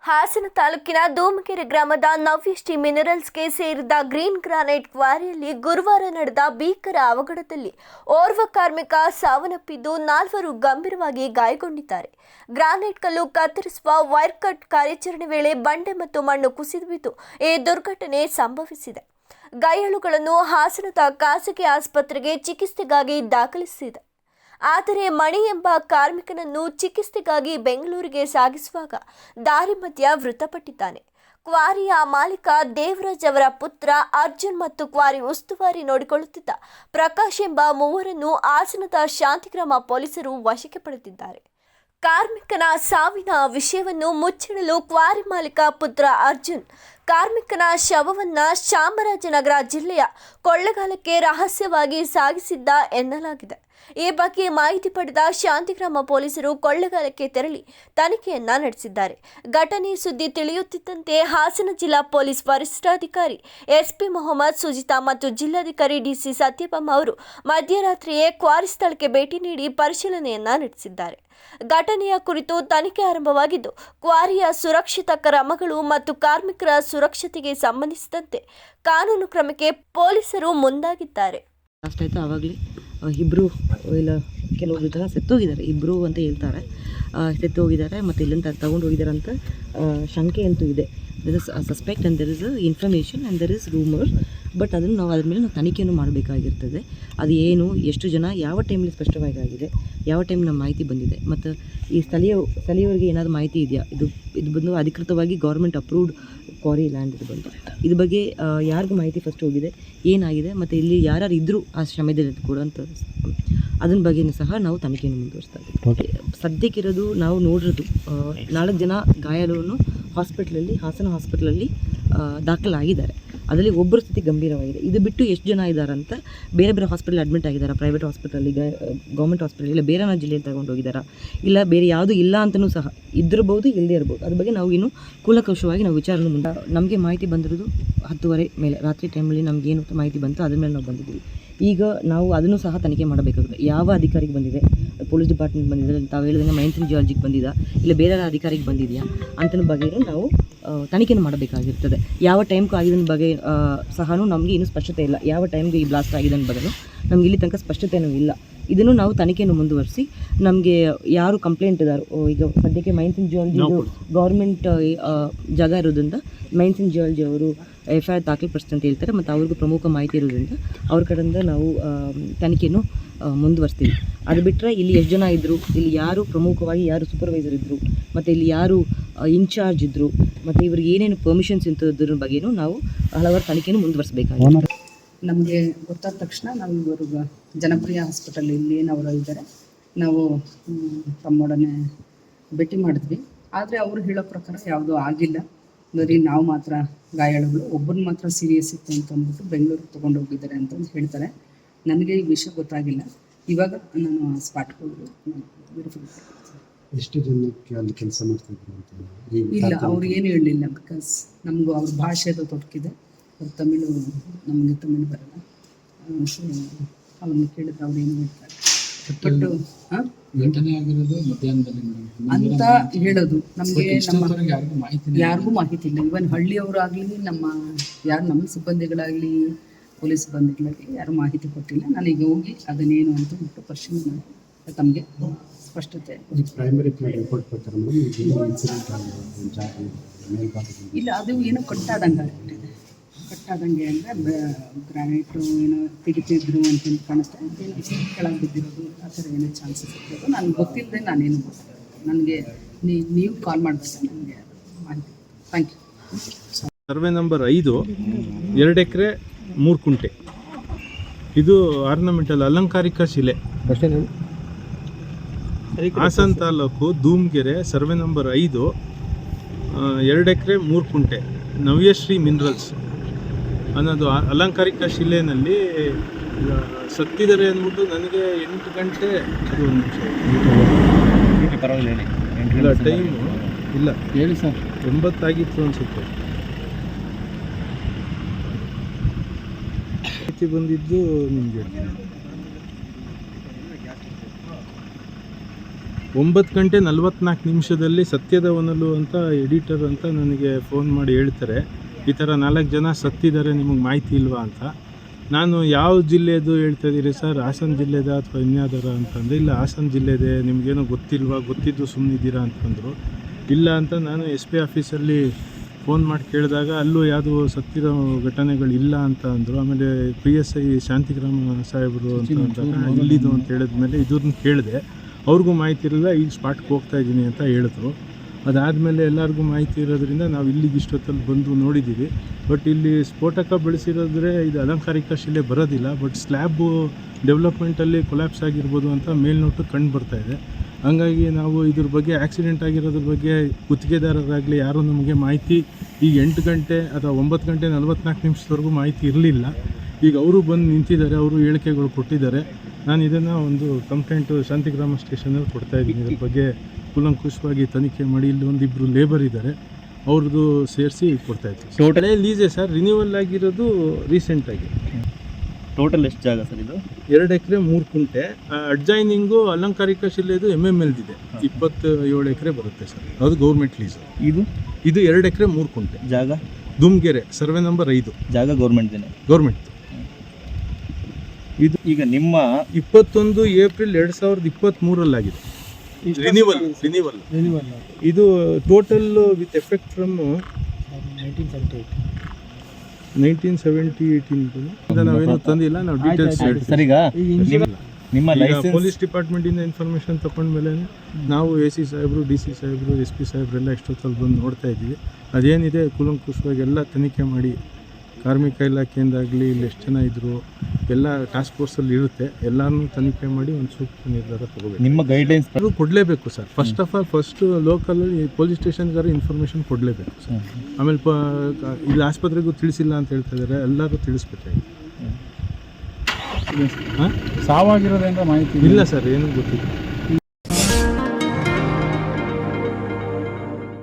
ಹಾಸನ ತಾಲೂಕಿನ ಧೂಮಕೆರೆ ಗ್ರಾಮದ ನವ್ಯಶ್ರೀ ಮಿನರಲ್ಸ್ಗೆ ಸೇರಿದ ಗ್ರೀನ್ ಗ್ರಾನೈಟ್ ಕ್ವಾರಿಯಲ್ಲಿ ಗುರುವಾರ ನಡೆದ ಭೀಕರ ಅವಘಡದಲ್ಲಿ ಓರ್ವ ಕಾರ್ಮಿಕ ಸಾವನ್ನಪ್ಪಿದ್ದು 4 ಗಂಭೀರವಾಗಿ ಗಾಯಗೊಂಡಿದ್ದಾರೆ. ಗ್ರಾನೈಟ್ ಕಲ್ಲು ಕತ್ತರಿಸುವ ವೈರ್ ಕಟ್ ಕಾರ್ಯಾಚರಣೆ ವೇಳೆ ಬಂಡೆ ಮತ್ತು ಮಣ್ಣು ಕುಸಿದು ಬಿದ್ದು ಈ ದುರ್ಘಟನೆ ಸಂಭವಿಸಿದೆ. ಗಾಯಾಳುಗಳನ್ನು ಹಾಸನದ ಖಾಸಗಿ ಆಸ್ಪತ್ರೆಗೆ ಚಿಕಿತ್ಸೆಗಾಗಿ ದಾಖಲಿಸಿದೆ. ಆದರೆ ಮಣಿ ಎಂಬ ಕಾರ್ಮಿಕನನ್ನು ಚಿಕಿತ್ಸೆಗಾಗಿ ಬೆಂಗಳೂರಿಗೆ ಸಾಗಿಸುವಾಗ ದಾರಿ ಮಧ್ಯ ಮೃತಪಟ್ಟಿದ್ದಾನೆ. ಕ್ವಾರಿಯ ಮಾಲೀಕ ದೇವರಾಜ್ ಅವರ ಪುತ್ರ ಅರ್ಜುನ್ ಮತ್ತು ಕ್ವಾರಿ ಉಸ್ತುವಾರಿ ನೋಡಿಕೊಳ್ಳುತ್ತಿದ್ದ ಪ್ರಕಾಶ್ ಎಂಬ ಮೂವರನ್ನು ಹಾಸನದ ಶಾಂತಿಗ್ರಾಮ ಪೊಲೀಸರು ವಶಕ್ಕೆ ಪಡೆದಿದ್ದಾರೆ. ಕಾರ್ಮಿಕನ ಸಾವಿನ ವಿಷಯವನ್ನು ಮುಚ್ಚಿಡಲು ಕ್ವಾರಿ ಮಾಲೀಕ ಪುತ್ರ ಅರ್ಜುನ್ ಕಾರ್ಮಿಕನ ಶವವನ್ನು ಚಾಮರಾಜನಗರ ಜಿಲ್ಲೆಯ ಕೊಳ್ಳೇಗಾಲಕ್ಕೆ ರಹಸ್ಯವಾಗಿ ಸಾಗಿಸಿದ್ದ ಎನ್ನಲಾಗಿದೆ. ಈ ಬಗ್ಗೆ ಮಾಹಿತಿ ಪಡೆದ ಶಾಂತಿಗ್ರಾಮ ಪೊಲೀಸರು ಕೊಳ್ಳೇಗಾಲಕ್ಕೆ ತೆರಳಿ ತನಿಖೆಯನ್ನ ನಡೆಸಿದ್ದಾರೆ. ಘಟನೆ ಸುದ್ದಿ ತಿಳಿಯುತ್ತಿದ್ದಂತೆ ಹಾಸನ ಜಿಲ್ಲಾ ಪೊಲೀಸ್ ವರಿಷ್ಠಾಧಿಕಾರಿ ಎಸ್ಪಿ ಮೊಹಮ್ಮದ್ ಸುಜಿತಾ ಮತ್ತು ಜಿಲ್ಲಾಧಿಕಾರಿ ಡಿಸಿ ಸತ್ಯಭಾಮ ಅವರು ಮಧ್ಯರಾತ್ರಿಯೇ ಕ್ವಾರಿ ಸ್ಥಳಕ್ಕೆ ಭೇಟಿ ನೀಡಿ ಪರಿಶೀಲನೆಯನ್ನ ನಡೆಸಿದ್ದಾರೆ. ಘಟನೆಯ ಕುರಿತು ತನಿಖೆ ಆರಂಭವಾಗಿದ್ದು, ಕ್ವಾರಿಯ ಸುರಕ್ಷಿತ ಕ್ರಮಗಳು ಮತ್ತು ಕಾರ್ಮಿಕರ ಸುರಕ್ಷತೆಗೆ ಸಂಬಂಧಿಸಿದಂತೆ ಕಾನೂನು ಕ್ರಮಕ್ಕೆ ಪೊಲೀಸರು ಮುಂದಾಗಿದ್ದಾರೆ. ಇಬ್ಬರು ಇಲ್ಲ ಕೆಲವೊಬ್ರು ಜನ ಸತ್ತೋಗಿದ್ದಾರೆ, ಇಬ್ಬರು ಅಂತ ಹೇಳ್ತಾರೆ. ಸತ್ತೋಗಿದ್ದಾರೆ ಮತ್ತು ಇಲ್ಲಿಂದ ತಗೊಂಡು ಹೋಗಿದ್ದಾರೆ ಅಂತ ಶಂಕೆ ಅಂತೂ ಇದೆ. There is suspect and there is information and there is rumour. But ಅದನ್ನು ನಾವು ಅದ್ರ ಮೇಲೆ ನಾವು ತನಿಖೆಯನ್ನು ಮಾಡಬೇಕಾಗಿರ್ತದೆ. ಅದು ಏನು, ಎಷ್ಟು ಜನ, ಯಾವ ಟೈಮಲ್ಲಿ ಸ್ಪಷ್ಟವಾಗಿ ಆಗಿದೆ, ಯಾವ ಟೈಮ್ ನಮ್ಮ ಮಾಹಿತಿ ಬಂದಿದೆ ಮತ್ತು ಈ ಸ್ಥಳೀಯರಿಗೆ ಏನಾದರೂ ಮಾಹಿತಿ ಇದೆಯಾ, ಇದು ಬಂದು ಅಧಿಕೃತವಾಗಿ ಗೌರ್ಮೆಂಟ್ ಅಪ್ರೂವ್ಡ್ ಕ್ವಾರಿ ಲ್ಯಾಂಡ್ ಇದು ಬಂದು ಇದ್ರ ಬಗ್ಗೆ ಯಾರಿಗೂ ಮಾಹಿತಿ ಫಸ್ಟ್ ಹೋಗಿದೆ, ಏನಾಗಿದೆ ಮತ್ತು ಇಲ್ಲಿ ಯಾರು ಇದ್ದರೂ ಆ ಸಮಯದಲ್ಲಿ ಕೂಡ ಅಂತ ಅದನ್ನ ಬಗ್ಗೆಯೂ ಸಹ ನಾವು ತನಿಖೆಯನ್ನು ಮುಂದುವರಿಸ್ತಾ ಇದ್ದೀವಿ. ಸದ್ಯಕ್ಕಿರೋದು ನಾವು ನೋಡಿರೋದು 4 ಜನ ಗಾಯಾಳುವನ್ನು ಹಾಸನ ಹಾಸ್ಪಿಟ್ಲಲ್ಲಿ ದಾಖಲಾಗಿದ್ದಾರೆ. ಅದರಲ್ಲಿ ಒಬ್ಬರ ಸ್ಥಿತಿ ಗಂಭೀರವಾಗಿದೆ. ಇದು ಬಿಟ್ಟು ಎಷ್ಟು ಜನ ಇದ್ದಾರೆ ಅಂತ ಬೇರೆ ಬೇರೆ ಹಾಸ್ಪಿಟಲ್ ಅಡ್ಮಿಟ್ ಆಗಿದ್ದಾರೆ. ಪ್ರೈವೇಟ್ ಹಾಸ್ಪಿಟಲಲ್ಲಿ, ಗೌರ್ಮೆಂಟ್ ಹಾಸ್ಪಿಟಲ್, ಇಲ್ಲ ಬೇರೆ ಜಿಲ್ಲೆಯಲ್ಲಿ ತಗೊಂಡು ಹೋಗಿದ್ದಾರೆ, ಇಲ್ಲ ಬೇರೆ ಯಾವುದೂ ಇಲ್ಲ ಅಂತಲೂ ಸಹ ಇದ್ದಿರ್ಬೋದು, ಇಲ್ಲದೇ ಇರ್ಬೋದು. ಅದ್ರ ಬಗ್ಗೆ ನಾವು ಇನ್ನು ಕೂಲಂಕಷವಾಗಿ ನಾವು ವಿಚಾರಣೆ ಮುಂದೆ ನಮಗೆ ಮಾಹಿತಿ ಬಂದಿರೋದು 10:30 ಮೇಲೆ ರಾತ್ರಿ ಟೈಮಲ್ಲಿ ನಮಗೇನು ಮಾಹಿತಿ ಬಂತು ಅದ್ರ ಮೇಲೆ ನಾವು ಬಂದಿದ್ದೀವಿ. ಈಗ ನಾವು ಅದನ್ನು ಸಹ ತನಿಖೆ ಮಾಡಬೇಕಾಗುತ್ತೆ. ಯಾವ ಅಧಿಕಾರಿಗೆ ಬಂದಿದೆ, ಪೊಲೀಸ್ ಡಿಪಾರ್ಟ್ಮೆಂಟ್ ಬಂದಿದೆ, ತಾವು ಹೇಳಿದಂಗೆ ಮೈನ್ಸಿನ್ ಜಿಯಾಲಜಿಗೆ ಬಂದಿದಾ, ಇಲ್ಲ ಬೇರೆ ಅಧಿಕಾರಿಗೆ ಬಂದಿದೆಯಾ ಅಂತ ಬಗ್ಗೆ ನಾವು ತನಿಖೆಯನ್ನು ಮಾಡಬೇಕಾಗಿರ್ತದೆ. ಯಾವ ಟೈಮ್ಗೂ ಆಗಿದ್ದ ಬಗ್ಗೆ ಸಹ ನಮಗೆ ಇನ್ನೂ ಸ್ಪಷ್ಟತೆ ಇಲ್ಲ. ಯಾವ ಟೈಮ್ಗೆ ಈ ಬ್ಲಾಸ್ಟ್ ಆಗಿದೆ ಅನ್ನೋ ಬಗ್ಗೆ ನಮ್ಗೆ ಇಲ್ಲಿ ತನಕ ಸ್ಪಷ್ಟತೆಯೂ ಇಲ್ಲ. ಇದನ್ನು ನಾವು ತನಿಖೆಯನ್ನು ಮುಂದುವರಿಸಿ ನಮಗೆ ಯಾರು ಕಂಪ್ಲೇಂಟ್ ಇದ್ದಾರೋ, ಈಗ ಸದ್ಯಕ್ಕೆ ಮೈನ್ಸಿನ್ ಜಿಯಾಲಜಿ ಗೌರ್ಮೆಂಟ್ ಜಾಗ ಇರೋದ್ರಿಂದ ಮೈನ್ಸಿನ್ ಜಿಯಾಲಜಿ ಅವರು FIR ದಾಖಲೆಪಡಿಸ್ತಾರೆ ಅಂತ ಹೇಳ್ತಾರೆ ಮತ್ತು ಅವ್ರಿಗೂ ಪ್ರಮುಖ ಮಾಹಿತಿ ಇರೋದ್ರಿಂದ ಅವ್ರ ಕಡೆಯಿಂದ ನಾವು ತನಿಖೆಯನ್ನು ಮುಂದುವರಿಸ್ತೀವಿ. ಅದು ಬಿಟ್ಟರೆ ಇಲ್ಲಿ ಎಷ್ಟು ಜನ ಇದ್ದರು, ಇಲ್ಲಿ ಯಾರು ಪ್ರಮುಖವಾಗಿ ಯಾರು ಸೂಪರ್ವೈಸರ್ ಇದ್ದರು ಮತ್ತು ಇಲ್ಲಿ ಯಾರು ಇನ್ಚಾರ್ಜ್ ಇದ್ದರು ಮತ್ತು ಇವ್ರಿಗೆ ಏನೇನು ಪರ್ಮಿಷನ್ಸ್ ಇಂಥದ್ರ ಬಗ್ಗೆಯೂ ನಾವು ಹಲವಾರು ತನಿಖೆಯನ್ನು ಮುಂದುವರಿಸಬೇಕಾಗಿದೆ. ನಮಗೆ ಗೊತ್ತಾದ ತಕ್ಷಣ ನಾವು ಇವರು ಜನಪ್ರಿಯ ಹಾಸ್ಪಿಟಲ್ ಇಲ್ಲಿ ಏನವರು ಇದ್ದಾರೆ, ನಾವು ತಮ್ಮೊಡನೆ ಭೇಟಿ ಮಾಡಿದ್ವಿ. ಆದರೆ ಅವರು ಹೇಳೋ ಪ್ರಕಾರ ಯಾವುದೂ ಆಗಿಲ್ಲ, ಬರೀ ನಾವು ಮಾತ್ರ ಗಾಯಾಳುಗಳು, ಒಬ್ಬರು ಮಾತ್ರ ಸೀರಿಯಸ್ ಇತ್ತು ಅಂತ ಅಂದ್ಬಿಟ್ಟು ಬೆಂಗಳೂರಿಗೆ ತೊಗೊಂಡು ಹೋಗಿದ್ದಾರೆ ಅಂತ ಹೇಳ್ತಾರೆ. ನನಗೆ ಈ ವಿಷಯ ಗೊತ್ತಾಗಿಲ್ಲ. ಇವಾಗ ನಾನು ಸ್ಪಾಟ್ಗೆ ಹೋಗಿ ವೆರಿಫೈ ಮಾಡ್ತೀನಿ. ಎಷ್ಟು ಜನಕ್ಕೆ ಅಲ್ಲಿ ಕೆಲಸ ಮಾಡ್ತಿದ್ರು ಅಂತ ಇಲ್ಲ, ಅವ್ರು ಏನು ಹೇಳಲಿಲ್ಲ. ಬಿಕಾಸ್ ನಮಗೂ ಅವ್ರ ಭಾಷೆದು ತೊಡಕಿದೆ. ಅವ್ರು ತಮಿಳು, ನಮಗೆ ತಮಿಳು ಬರಲ್ಲ. ಅವ್ರನ್ನ ಕೇಳಿದ್ರೆ ಅವ್ರು ಏನು ಹೇಳ್ತಾರೆ ಬಟ್ ಘಟನೆ ಆಗಿರೋದು ಮಧ್ಯಾಹ್ನದಲ್ಲಿ ಅಂತ ಹೇಳೋದು. ನಮಗೆ ಯಾರಿಗೂ ಮಾಹಿತಿ ಇಲ್ಲ. ಇವನ್ ಹಳ್ಳಿಯವರು ಆಗಲಿ, ನಮ್ಮ ಸಿಬ್ಬಂದಿಗಳಾಗಲಿ, ಪೊಲೀಸ್ ಸಿಬ್ಬಂದಿಗಳಾಗಲಿ ಯಾರು ಮಾಹಿತಿ ಕೊಟ್ಟಿಲ್ಲ. ನಾನೀಗ ಹೋಗಿ ಅದನ್ನೇನು ಅಂತ ಬಿಟ್ಟು ಪರಿಶೀಲನೆ ಮಾಡಿ ತಮಗೆ ಸ್ಪಷ್ಟತೆ. ಪ್ರೈಮರಿ ರಿಪೋರ್ಟ್ ಪ್ರಕಾರ ಇಲ್ಲ, ಅದು ಏನೋ ಕಟ್ಟಾದಂಗೆ ಆಗಿಬಿಟ್ಟಿದೆ. ಕಟ್ಟಾದಂಗೆ ಅಂದರೆ ಗ್ರಾನೈಟು ಏನೋ ತೆಗಿತಿದ್ರು ಅಂತ ಕಾಣುತ್ತೆ. ಏನೋ ಕೆಳಗೆ ಬಿದ್ದಿರೋದು ಆ ಥರ ಏನೋ ಚಾನ್ಸಸ್ ಇರ್ಬೋದು. ನನಗೆ ಗೊತ್ತಿಲ್ಲದೆ ನಾನೇನು ಗೊತ್ತಿಲ್ಲ. ನನಗೆ ನೀವು ಕಾಲ್ ಮಾಡಿದಾಗ ನನಗೆ ಮಾಹಿತಿ. Thank you. Survey number 5, 2 acre 3 ಕುಂಟೆ. ಇದು ಆರ್ನಮೆಂಟಲ್ ಅಲಂಕಾರಿಕ ಶಿಲೆ. ಹಾಸನ ತಾಲೂಕು ಧೂಮಕೆರೆ, ಸರ್ವೆ ನಂಬರ್ 5, 2 ಎಕರೆ 3 ಕುಂಟೆ, ನವ್ಯಶ್ರೀ ಮಿನರಲ್ಸ್ ಅನ್ನೋದು ಅಲಂಕಾರಿಕ ಶಿಲೆಯಲ್ಲಿ ಸತ್ತಿದ್ದಾರೆ ಅಂದ್ಬಿಟ್ಟು ನನಗೆ 8 ಗಂಟೆ ಇಲ್ಲ ಟೈಮು ಇಲ್ಲ ಹೇಳಿ ಸರ್, 9 ಆಗಿತ್ತು ಅನಿಸುತ್ತೆ. ಮಾಹಿತಿ ಬಂದಿದ್ದು ನಿಮಗೆ 9 ಗಂಟೆ 44 ನಿಮಿಷದಲ್ಲಿ ಸತ್ಯದ ಹೊನಲು ಅಂತ ಎಡಿಟರ್ ಅಂತ ನನಗೆ ಫೋನ್ ಮಾಡಿ ಹೇಳ್ತಾರೆ, ಈ ಥರ 4 ಜನ ಸತ್ತಿದ್ದಾರೆ, ನಿಮಗೆ ಮಾಹಿತಿ ಇಲ್ವಾ ಅಂತ. ನಾನು ಯಾವ ಜಿಲ್ಲೆದು ಹೇಳ್ತಾ ಇದ್ದೀರಿ ಸರ್, ಹಾಸನ ಜಿಲ್ಲೆದ ಅಥವಾ ಇನ್ಯಾವುದರ ಅಂತಂದರೆ, ಇಲ್ಲ ಹಾಸನ ಜಿಲ್ಲೆದೆ, ನಿಮಗೇನೋ ಗೊತ್ತಿಲ್ವಾ, ಗೊತ್ತಿದ್ದು ಸುಮ್ಮನಿದ್ದೀರಾ ಅಂತಂದರು. ಇಲ್ಲ ಅಂತ ನಾನು SP ಆಫೀಸಲ್ಲಿ ಫೋನ್ ಮಾಡಿ ಕೇಳಿದಾಗ ಅಲ್ಲೂ ಯಾವುದೋ ಸತ್ತಿರೋ ಘಟನೆಗಳಿಲ್ಲ ಅಂತ ಅಂದರು. ಆಮೇಲೆ PSI ಶಾಂತಿಗ್ರಾಮ ಸಾಹೇಬರು ಅಂತ ಅಂದಾಗ ಇಲ್ಲಿದು ಅಂತ ಹೇಳಿದ್ಮೇಲೆ ಇದನ್ನ ಕೇಳಿದೆ, ಅವ್ರಿಗೂ ಮಾಹಿತಿ ಇರಲಿಲ್ಲ, ಈಗ ಸ್ಪಾಟ್ಗೆ ಹೋಗ್ತಾ ಇದ್ದೀನಿ ಅಂತ ಹೇಳಿದ್ರು. ಅದಾದಮೇಲೆ ಎಲ್ಲರಿಗೂ ಮಾಹಿತಿ ಇರೋದ್ರಿಂದ ನಾವು ಇಲ್ಲಿಗೆ ಇಷ್ಟೊತ್ತಲ್ಲಿ ಬಂದು ನೋಡಿದ್ದೀವಿ. ಬಟ್ ಇಲ್ಲಿ ಸ್ಫೋಟಕ ಬೆಳೆಸಿರೋದ್ರೆ ಇದು ಅಲಂಕಾರಿಕ ಶಿಲೆ ಬರೋದಿಲ್ಲ, ಬಟ್ ಸ್ಲ್ಯಾಬು ಡೆವಲಪ್ಮೆಂಟಲ್ಲಿ ಕೊಲ್ಯಾಪ್ಸ್ ಆಗಿರ್ಬೋದು ಅಂತ ಮೇಲ್ನೋಟಕ್ಕೆ ಕಂಡು ಬರ್ತಾಯಿದೆ. ಹಂಗಾಗಿ ನಾವು ಇದ್ರ ಬಗ್ಗೆ ಆಕ್ಸಿಡೆಂಟ್ ಆಗಿರೋದ್ರ ಬಗ್ಗೆ ಗುತ್ತಿಗೆದಾರರಾಗಲಿ ಯಾರೂ ನಮಗೆ ಮಾಹಿತಿ ಈಗ 8 ಗಂಟೆ ಅಥವಾ 9 ಗಂಟೆ 44 ನಿಮಿಷದವರೆಗೂ ಮಾಹಿತಿ ಇರಲಿಲ್ಲ. ಈಗ ಅವರು ಬಂದು ನಿಂತಿದ್ದಾರೆ, ಅವರು ಹೇಳಿಕೆಗಳು ಕೊಟ್ಟಿದ್ದಾರೆ. ನಾನು ಇದನ್ನು ಒಂದು ಕಂಪ್ಲೇಂಟು ಶಾಂತಿಗ್ರಾಮ ಸ್ಟೇಷನಲ್ಲಿ ಕೊಡ್ತಾಯಿದ್ದೀನಿ. ಇದ್ರ ಬಗ್ಗೆ ಕೂಲಂಕುಷವಾಗಿ ತನಿಖೆ ಮಾಡಿ ಇಲ್ಲಿ ಒಂದಿಬ್ಬರು ಲೇಬರ್ ಇದ್ದಾರೆ, ಅವ್ರದ್ದು ಸೇರಿಸಿ ಕೊಡ್ತಾಯಿದ್ದೀವಿ. ಟೋಟಲೇ ಲೀಸೇ ಸರ್, ರಿನ್ಯೂವಲ್ ಆಗಿರೋದು ರೀಸೆಂಟಾಗಿ. ಟೋಟಲ್ ಎಷ್ಟು ಜಾಗ ಸರ್ ಇದು? 2 ಎಕರೆ 3 ಕುಂಟೆ. ಅಡ್ಜೈನಿಂಗು ಅಲಂಕಾರಿಕ ಶಿಲೆದು MML ಇದೆ, 27 ಎಕರೆ ಬರುತ್ತೆ ಸರ್, ಅದು ಗೌರ್ಮೆಂಟ್ ಲೀಸು. ಇದು 2 ಎಕರೆ 3 ಕುಂಟೆ ಜಾಗ ದುಮ್ಗೆರೆ, ಸರ್ವೆ ನಂಬರ್ 5, ಜಾಗ ಗೌರ್ಮೆಂಟ್ದೇನೆ. ಗೌರ್ಮೆಂಟ್. ಇದು ಈಗ ನಿಮ್ಮ 21 ಏಪ್ರಿಲ್ 2023 ಆಗಿದೆ ರಿನಿವಲ್. ಇದು ಟೋಟಲ್ ವಿತ್ ಎಫೆಕ್ಟ್ ಫ್ರಮ್ 1978 ನಾವೇನು ತಂದಿಲ್ಲ, ನಾವು ಡೀಟೇಲ್ಸ್ ಹೇಳ್ತೀವಿ. ಸರ್, ಈಗ ನಿಮ್ಮ ಲೈಸೆನ್ಸ್ ಪೊಲೀಸ್ ಡಿಪಾರ್ಟ್ಮೆಂಟಿಂದ ಇನ್ಫಾರ್ಮೇಷನ್ ತಗೊಂಡ್ಮೇಲೆ ನಾವು AC ಸಾಹೇಬರು, DC ಸಾಹೇಬರು, SP ಸಾಹೇಬರೆಲ್ಲ ಎಷ್ಟೊತ್ತಲ್ಲಿ ಬಂದು ನೋಡ್ತಾ ಇದ್ದೀವಿ. ಅದೇನಿದೆ ಕೂಲಂಕುಷವಾಗಿ ಎಲ್ಲ ತನಿಖೆ ಮಾಡಿ, ಕಾರ್ಮಿಕ ಇಲಾಖೆಯಿಂದಾಗಲಿ ಇಲ್ಲಿ ಎಷ್ಟು ಜನ ಇದ್ದರು ಎಲ್ಲ ಟಾಸ್ಕ್ ಫೋರ್ಸಲ್ಲಿ ಇರುತ್ತೆ, ಎಲ್ಲನೂ ತನಿಖೆ ಮಾಡಿ ಒಂದು ಸೂಕ್ತ ನಿರ್ಧಾರ ತಗೋಬೇಕು. ನಿಮ್ಮ ಗೈಡ್ಲೈನ್ಸ್ ಅದು ಕೊಡಲೇಬೇಕು ಸರ್. ಫಸ್ಟ್ ಆಫ್ ಆಲ್ ಲೋಕಲಲ್ಲಿ ಪೊಲೀಸ್ ಸ್ಟೇಷನ್ಗಾರು ಇನ್ಫಾರ್ಮೇಷನ್ ಕೊಡಲೇಬೇಕು ಸರ್. ಆಮೇಲೆ ಇಲ್ಲಿ ಆಸ್ಪತ್ರೆಗೂ ತಿಳಿಸಿಲ್ಲ ಅಂತ ಹೇಳ್ತಾ ಇದ್ದಾರೆ, ಎಲ್ಲರೂ ತಿಳಿಸ್ಬೇಕಾಗಿ. ಸಾವಾಗಿರೋದ್ರಿಂದ ಮಾಹಿತಿ ಇಲ್ಲ ಸರ್, ಏನೂ ಗೊತ್ತಿಲ್ಲ.